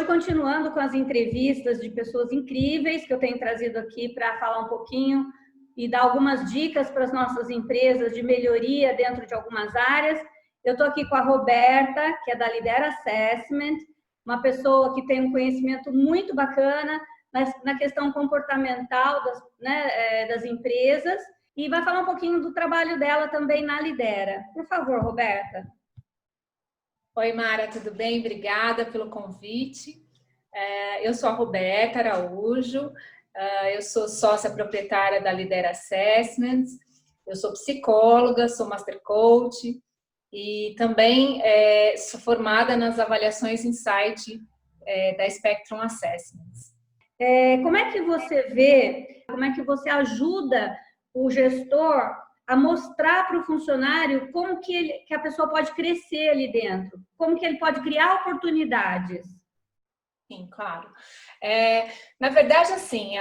hoje, continuando com as entrevistas de pessoas incríveis que eu tenho trazido aqui para falar um pouquinho e dar algumas dicas para as nossas empresas de melhoria dentro de algumas áreas. Eu estou aqui com a Roberta, que é da Lidera Assessment, uma pessoa que tem um conhecimento muito bacana na questão comportamental das empresas e vai falar um pouquinho do trabalho dela também na Lidera. Por favor, Roberta. Oi, Mara, tudo bem? Obrigada pelo convite. Eu sou a Roberta Araújo, eu sou sócia proprietária da Lidera Assessments, eu sou psicóloga, sou Master Coach e também sou formada nas avaliações Insight da Spectrum Assessments. Como é que você vê, como é que você ajuda o gestor a mostrar para o funcionário como que a pessoa pode crescer ali dentro, como que ele pode criar oportunidades? Sim, claro. Na verdade, assim,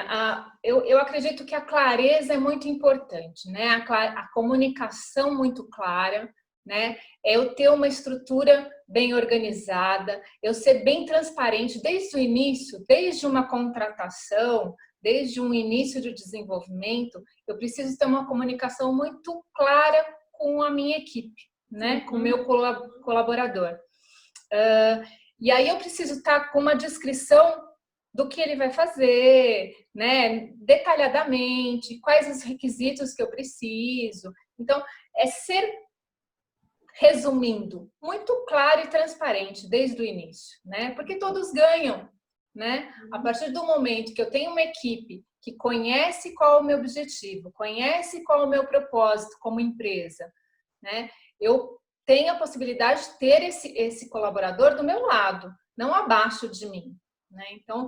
eu acredito que a clareza é muito importante, né? A comunicação muito clara, né? Eu ter uma estrutura bem organizada, eu ser bem transparente desde o início, desde uma contratação, desde um início de desenvolvimento, eu preciso ter uma comunicação muito clara com a minha equipe, né? Com o meu colaborador. E aí eu preciso estar com uma descrição do que ele vai fazer, né? Detalhadamente, quais os requisitos que eu preciso. Então, resumindo, muito claro e transparente desde o início, né? Porque todos ganham, né? A partir do momento que eu tenho uma equipe que conhece qual é o meu objetivo, conhece qual é o meu propósito como empresa, né? Eu tenho a possibilidade de ter esse colaborador do meu lado, não abaixo de mim, né? Então,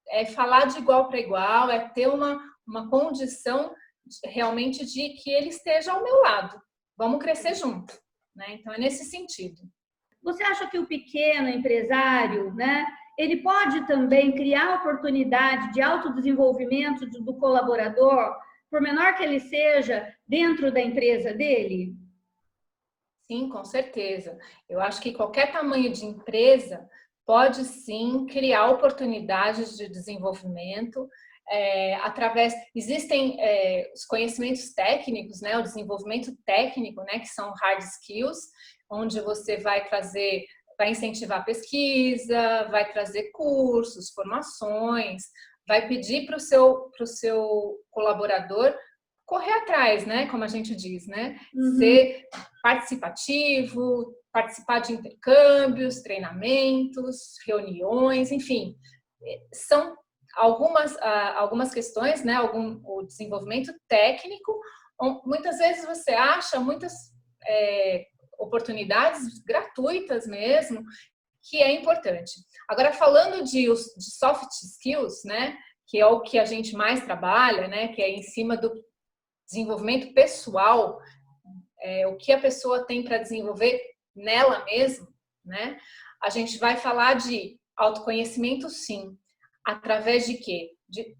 é falar de igual para igual, é ter uma condição realmente de que ele esteja ao meu lado. Vamos crescer junto, né? Então, é nesse sentido. Você acha que o pequeno empresário, né, ele pode também criar oportunidade de autodesenvolvimento do colaborador, por menor que ele seja, dentro da empresa dele? Sim, com certeza. Eu acho que qualquer tamanho de empresa pode sim criar oportunidades de desenvolvimento existem os conhecimentos técnicos, né, o desenvolvimento técnico, né, que são hard skills, onde você vai incentivar a pesquisa, vai trazer cursos, formações, vai pedir para o seu colaborador correr atrás, né, como a gente diz, né, ser participativo, participar de intercâmbios, treinamentos, reuniões, enfim, são algumas questões, né, o desenvolvimento técnico, muitas vezes você acha muitas oportunidades gratuitas mesmo, que é importante. Agora, falando de soft skills, né, que é o que a gente mais trabalha, né, que é em cima do desenvolvimento pessoal, o que a pessoa tem para desenvolver nela mesma, né? A gente vai falar de autoconhecimento, sim. Através de quê? De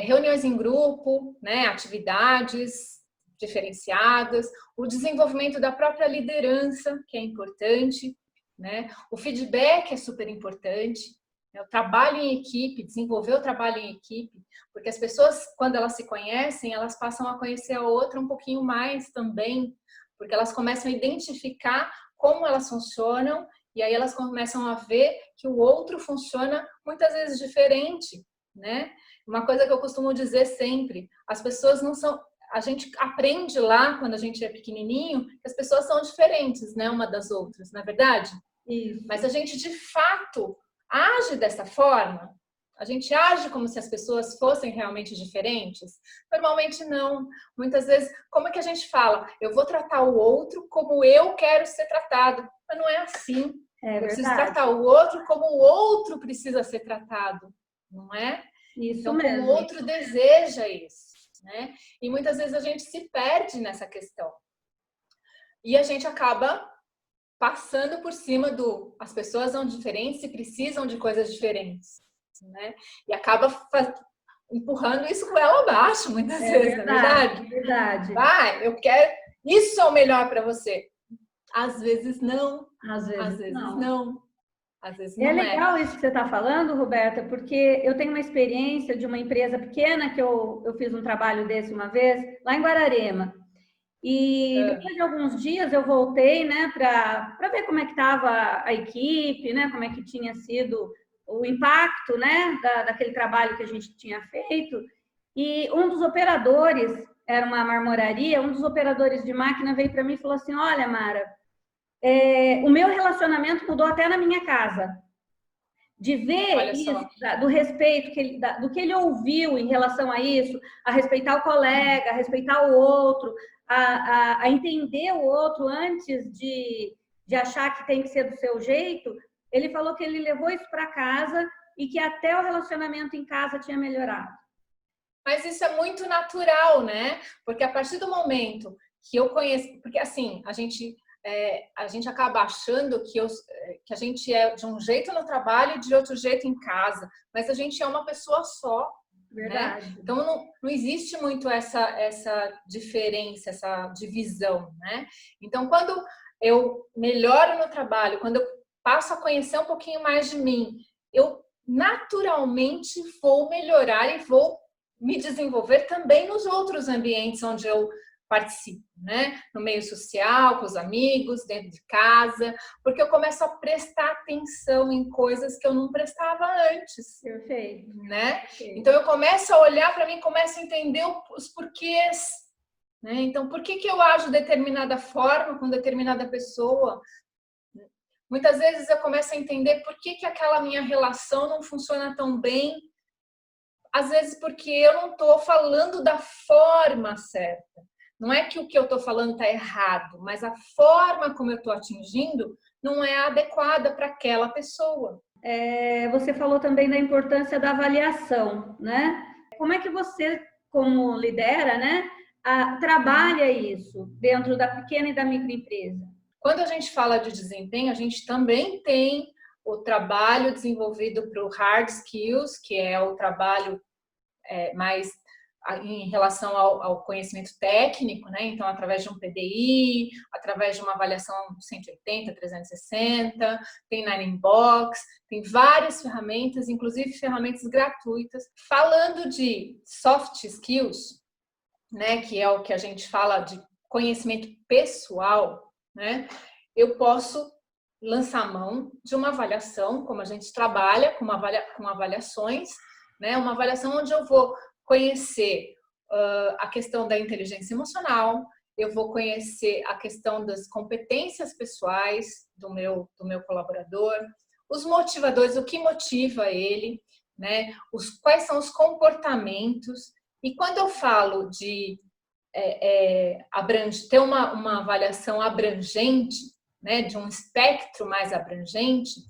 reuniões em grupo, né? Atividades diferenciadas, o desenvolvimento da própria liderança, que é importante, né? O feedback é super importante. O trabalho em equipe, desenvolver o trabalho em equipe, porque as pessoas, quando elas se conhecem, elas passam a conhecer a outra um pouquinho mais também, porque elas começam a identificar como elas funcionam e aí elas começam a ver que o outro funciona muitas vezes diferente, né? Uma coisa que eu costumo dizer sempre, as pessoas não são... A gente aprende lá, quando a gente é pequenininho, que as pessoas são diferentes, né, uma das outras, não é verdade? Isso. Mas a gente, de fato, age dessa forma? A gente age como se as pessoas fossem realmente diferentes? Normalmente não. Muitas vezes, como é que a gente fala? Eu vou tratar o outro como eu quero ser tratado. Mas não é assim. É eu preciso verdade. tratar o outro como o outro precisa ser tratado. Não é? Isso então, mesmo. como o outro deseja isso. Né? E muitas vezes a gente se perde nessa questão. E a gente acaba passando por cima as pessoas são diferentes e precisam de coisas diferentes, né? E acaba empurrando isso com ela abaixo, muitas vezes, não é verdade? É verdade. Eu quero... Isso é o melhor para você. Às vezes não. Às vezes não. Às vezes não É é. legal isso que você está falando, Roberta, porque eu tenho uma experiência de uma empresa pequena que eu fiz um trabalho desse uma vez, lá em Guararema. E depois de alguns dias eu voltei, né, para ver como é que estava a equipe, né, como é que tinha sido o impacto, né, daquele trabalho que a gente tinha feito. E um dos operadores, era uma marmoraria, um dos operadores de máquina veio para mim e falou assim: olha, Mara, o meu relacionamento mudou até na minha casa. De ver isso, do respeito, do que ele ouviu em relação a isso, a respeitar o colega, a respeitar o outro, a entender o outro antes de achar que tem que ser do seu jeito, ele falou que ele levou isso para casa e que até o relacionamento em casa tinha melhorado. Mas isso é muito natural, né? Porque a partir do momento que eu conheço... Porque, assim, a gente acaba achando que a gente é de um jeito no trabalho e de outro jeito em casa. Mas a gente é uma pessoa só. Verdade. Né? Então, não existe muito essa diferença, essa divisão, né? Então, quando eu melhoro no trabalho, quando eu passo a conhecer um pouquinho mais de mim, eu naturalmente vou melhorar e vou me desenvolver também nos outros ambientes onde eu participo, né? No meio social, com os amigos, dentro de casa, porque eu começo a prestar atenção em coisas que eu não prestava antes. Perfeito. Né? Perfeito. Então eu começo a olhar para mim, começo a entender os porquês, né? Então por que eu ajo de determinada forma com determinada pessoa? Muitas vezes eu começo a entender por que aquela minha relação não funciona tão bem. Às vezes porque eu não estou falando da forma certa. Não é que o que eu estou falando está errado, mas a forma como eu estou atingindo não é adequada para aquela pessoa. Você falou também da importância da avaliação, né? Como é que você, como lidera, né, trabalha isso dentro da pequena e da microempresa? Quando a gente fala de desempenho, a gente também tem o trabalho desenvolvido para o hard skills, que é o trabalho mais em relação ao conhecimento técnico, né? Então, através de um PDI, através de uma avaliação 180, 360, tem Nine Box, tem várias ferramentas, inclusive ferramentas gratuitas. Falando de soft skills, né? Que é o que a gente fala de conhecimento pessoal, né? Eu posso lançar mão de uma avaliação, como a gente trabalha com avaliações, né? Uma avaliação onde eu vou conhecer a questão da inteligência emocional, eu vou conhecer a questão das competências pessoais do meu colaborador, os motivadores, o que motiva ele, né? Quais são os comportamentos. E quando eu falo de ter uma avaliação abrangente, né, de um espectro mais abrangente,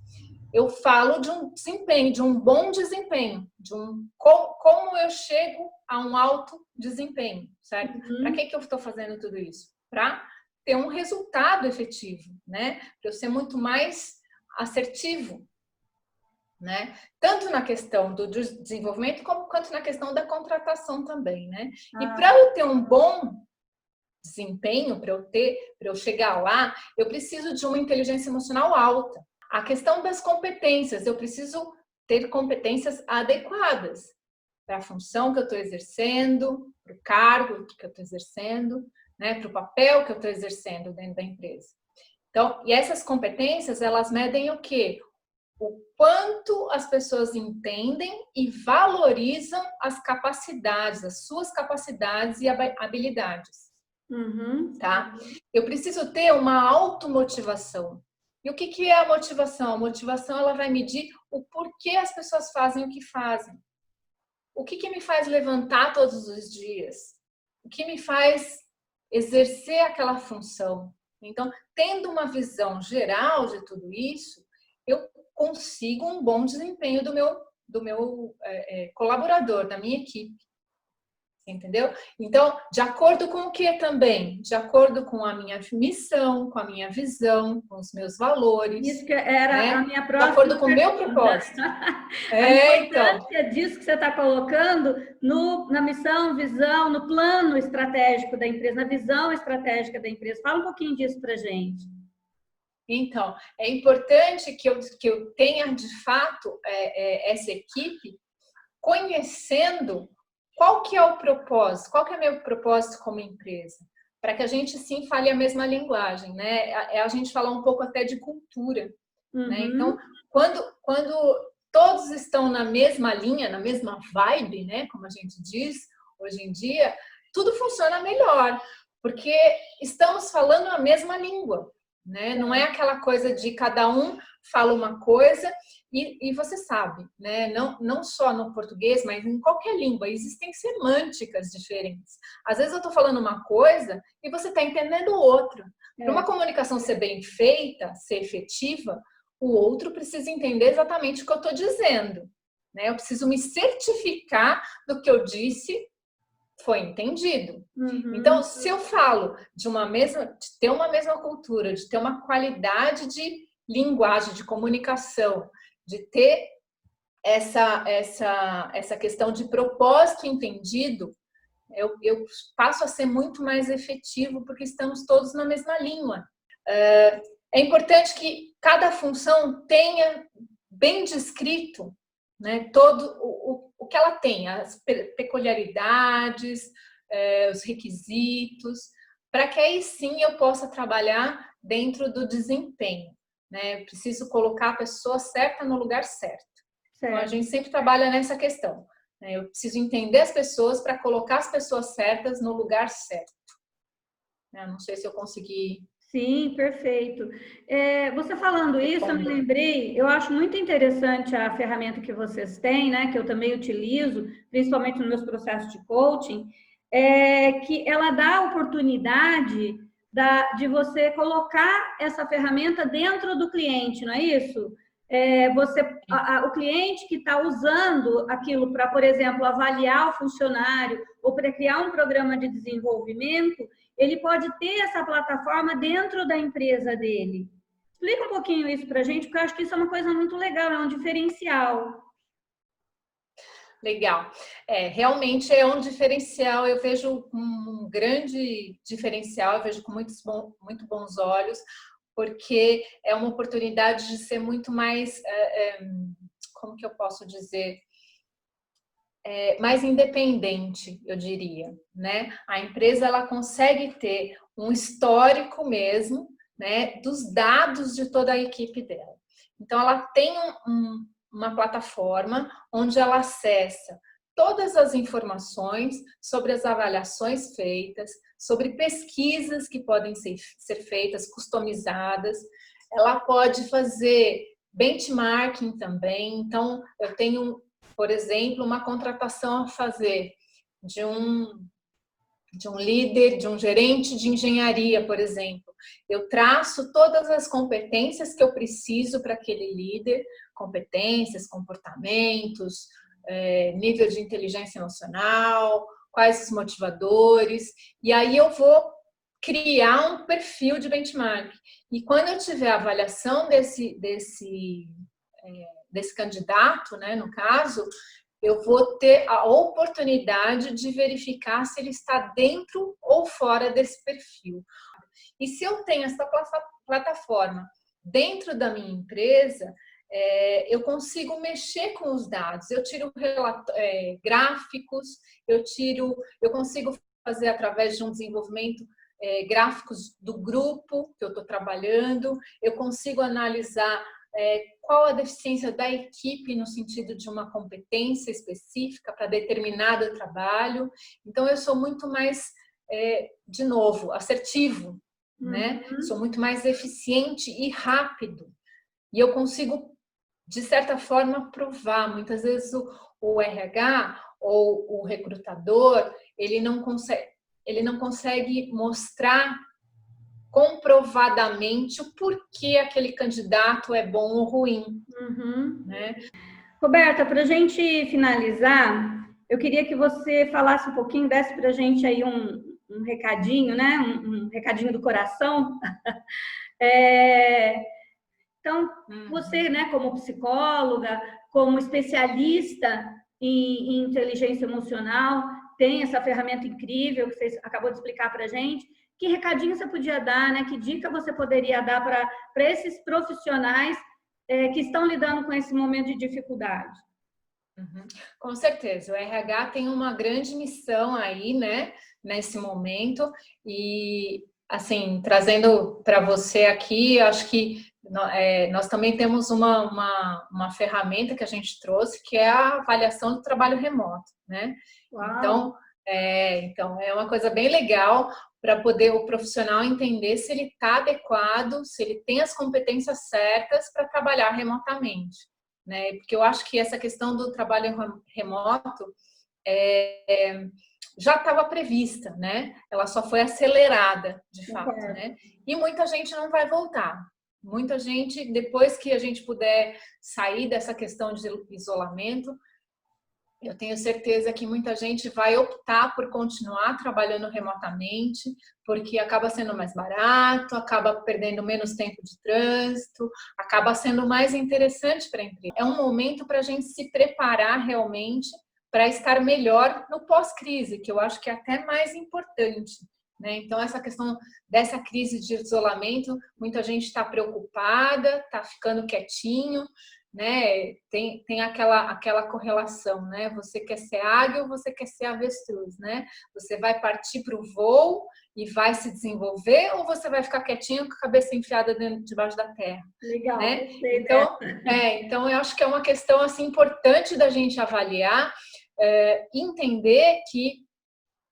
eu falo de um desempenho, de um bom desempenho, como eu chego a um alto desempenho, certo? Para que eu estou fazendo tudo isso? Para ter um resultado efetivo, né? Para eu ser muito mais assertivo, né? Tanto na questão do desenvolvimento quanto na questão da contratação também, né? E para eu ter um bom desempenho, para eu chegar lá, eu preciso de uma inteligência emocional alta. A questão das competências, eu preciso ter competências adequadas para a função que eu estou exercendo, para o cargo que eu estou exercendo, né, para o papel que eu estou exercendo dentro da empresa. Então, e essas competências, elas medem o quê? O quanto as pessoas entendem e valorizam as capacidades, as suas capacidades e habilidades. Tá? Eu preciso ter uma automotivação. E o que é a motivação? A motivação, ela vai medir o porquê as pessoas fazem o que fazem. O que me faz levantar todos os dias? O que me faz exercer aquela função? Então, tendo uma visão geral de tudo isso, eu consigo um bom desempenho do meu colaborador, da minha equipe. Entendeu? Então, de acordo com o que também? De acordo com a minha missão, com a minha visão, com os meus valores. Isso que era, né? A minha próxima. De acordo com o meu propósito. A importância disso que você está colocando na missão, visão, no plano estratégico da empresa, na visão estratégica da empresa. Fala um pouquinho disso para gente. Então, é importante que eu tenha, de fato, essa equipe conhecendo qual que é o propósito, qual que é o meu propósito como empresa, para que a gente, sim, fale a mesma linguagem, né? A gente falar um pouco até de cultura, né? Então, quando todos estão na mesma linha, na mesma vibe, né? Como a gente diz hoje em dia, tudo funciona melhor, porque estamos falando a mesma língua, né? Não é aquela coisa de cada um fala uma coisa e você sabe, né? Não só no português, mas em qualquer língua existem semânticas diferentes. Às vezes eu estou falando uma coisa e você está entendendo outra. Para uma comunicação ser bem feita, ser efetiva, o outro precisa entender exatamente o que eu estou dizendo, né? Eu preciso me certificar do que eu disse foi entendido. Então, se eu falo de ter uma mesma cultura, de ter uma qualidade de linguagem, de comunicação, de ter essa questão de propósito entendido, eu passo a ser muito mais efetivo porque estamos todos na mesma língua. É importante que cada função tenha bem descrito, né, todo o que ela tem, as peculiaridades, os requisitos, para que aí sim eu possa trabalhar dentro do desempenho, né? Eu preciso colocar a pessoa certa no lugar certo. Então, a gente sempre trabalha nessa questão, né? Eu preciso entender as pessoas para colocar as pessoas certas no lugar certo. Não sei se eu consegui. Sim, perfeito. Você falando isso, eu me lembrei, eu acho muito interessante a ferramenta que vocês têm, né, que eu também utilizo, principalmente nos meus processos de coaching, que ela dá a oportunidade de você colocar essa ferramenta dentro do cliente, não é isso? O cliente que está usando aquilo para, por exemplo, avaliar o funcionário ou para criar um programa de desenvolvimento, ele pode ter essa plataforma dentro da empresa dele. Explica um pouquinho isso para a gente, porque eu acho que isso é uma coisa muito legal, é um diferencial. Legal. Realmente é um diferencial, eu vejo um grande diferencial, eu vejo com muito bons olhos, porque é uma oportunidade de ser muito mais, como que eu posso dizer, mais independente, eu diria, né? A empresa ela consegue ter um histórico mesmo, né, dos dados de toda a equipe dela. Então, ela tem uma plataforma onde ela acessa todas as informações sobre as avaliações feitas, sobre pesquisas que podem ser feitas, customizadas. Ela pode fazer benchmarking também. Então, eu tenho, por exemplo, uma contratação a fazer de um líder, de um gerente de engenharia, por exemplo. Eu traço todas as competências que eu preciso para aquele líder, competências, comportamentos, nível de inteligência emocional, quais os motivadores, e aí eu vou criar um perfil de benchmark. E quando eu tiver a avaliação desse candidato, né, no caso, eu vou ter a oportunidade de verificar se ele está dentro ou fora desse perfil. E se eu tenho essa plataforma dentro da minha empresa, eu consigo mexer com os dados. Eu tiro gráficos, eu consigo fazer através de um desenvolvimento gráficos do grupo que eu estou trabalhando, eu consigo analisar qual a deficiência da equipe no sentido de uma competência específica para determinado trabalho. Então, eu sou muito mais, de novo, assertivo, né? Sou muito mais eficiente e rápido. E eu consigo, de certa forma, provar. Muitas vezes o RH ou o recrutador, ele não consegue mostrar comprovadamente o porquê aquele candidato é bom ou ruim. Né? Roberta, para a gente finalizar, eu queria que você falasse um pouquinho, desse para a gente aí um recadinho, né? Um recadinho do coração. Então, você, né, como psicóloga, como especialista em inteligência emocional, tem essa ferramenta incrível que você acabou de explicar para a gente. O que recadinho você podia dar, né? Que dica você poderia dar para esses profissionais que estão lidando com esse momento de dificuldade? Uhum. Com certeza, o RH tem uma grande missão aí, né, nesse momento, e assim, trazendo para você aqui, acho que nós também temos uma ferramenta que a gente trouxe, que é a avaliação do trabalho remoto, né? Uau. Então é uma coisa bem legal para poder o profissional entender se ele está adequado, se ele tem as competências certas para trabalhar remotamente, né? Porque eu acho que essa questão do trabalho remoto já estava prevista, né? Ela só foi acelerada, de fato, né? E muita gente não vai voltar. Muita gente, depois que a gente puder sair dessa questão de isolamento, eu tenho certeza que muita gente vai optar por continuar trabalhando remotamente, porque acaba sendo mais barato, acaba perdendo menos tempo de trânsito, acaba sendo mais interessante para a empresa. É um momento para a gente se preparar realmente para estar melhor no pós-crise, que eu acho que é até mais importante, né? Então, essa questão dessa crise de isolamento, muita gente está preocupada, está ficando quietinho, né? Tem aquela correlação, né? Você quer ser águia ou você quer ser avestruz, né? Você vai partir para o voo e vai se desenvolver, ou você vai ficar quietinho com a cabeça enfiada debaixo da terra? Legal, né? Então eu acho que é uma questão assim importante da gente avaliar, entender que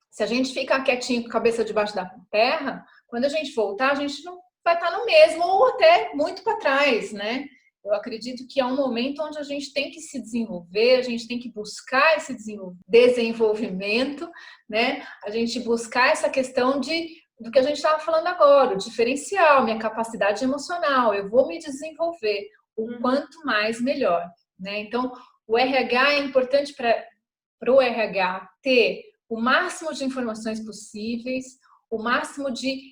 se a gente ficar quietinho com a cabeça debaixo da terra, quando a gente voltar, a gente não vai estar no mesmo ou até muito para trás, né? Eu acredito que é um momento onde a gente tem que se desenvolver, a gente tem que buscar esse desenvolvimento, né? A gente buscar essa questão do que a gente estava falando agora, o diferencial, minha capacidade emocional, eu vou me desenvolver o quanto mais melhor, né? Então, o RH é importante para o RH ter o máximo de informações possíveis, o máximo de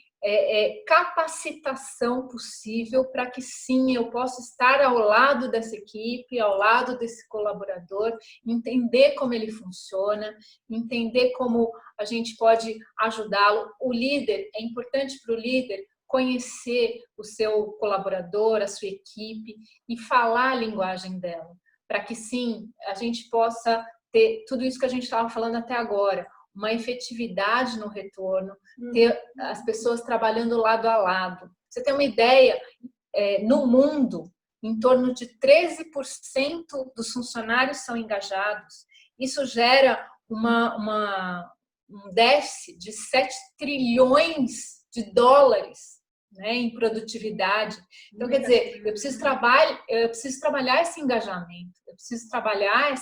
capacitação possível para que sim, eu possa estar ao lado dessa equipe, ao lado desse colaborador, entender como ele funciona, entender como a gente pode ajudá-lo. O líder, é importante para o líder conhecer o seu colaborador, a sua equipe e falar a linguagem dela, para que sim, a gente possa ter tudo isso que a gente estava falando até agora, uma efetividade no retorno, ter as pessoas trabalhando lado a lado. Você tem uma ideia, no mundo, em torno de 13% dos funcionários são engajados. Isso gera um déficit de 7 trilhões de dólares, né, em produtividade. Então, quer dizer, eu preciso trabalhar esse engajamento, eu preciso trabalhar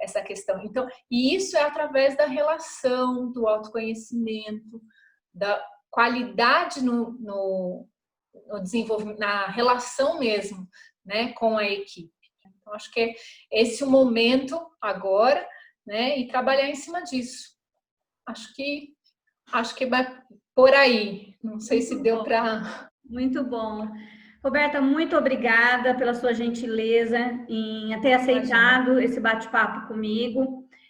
essa questão. Então, e isso é através da relação, do autoconhecimento, da qualidade no desenvolvimento, na relação mesmo, né, com a equipe. Então, acho que é esse o momento agora, né, e trabalhar em cima disso. Acho que vai por aí. Não sei se deu para... Muito bom. Roberta, muito obrigada pela sua gentileza em ter aceitado esse bate-papo comigo.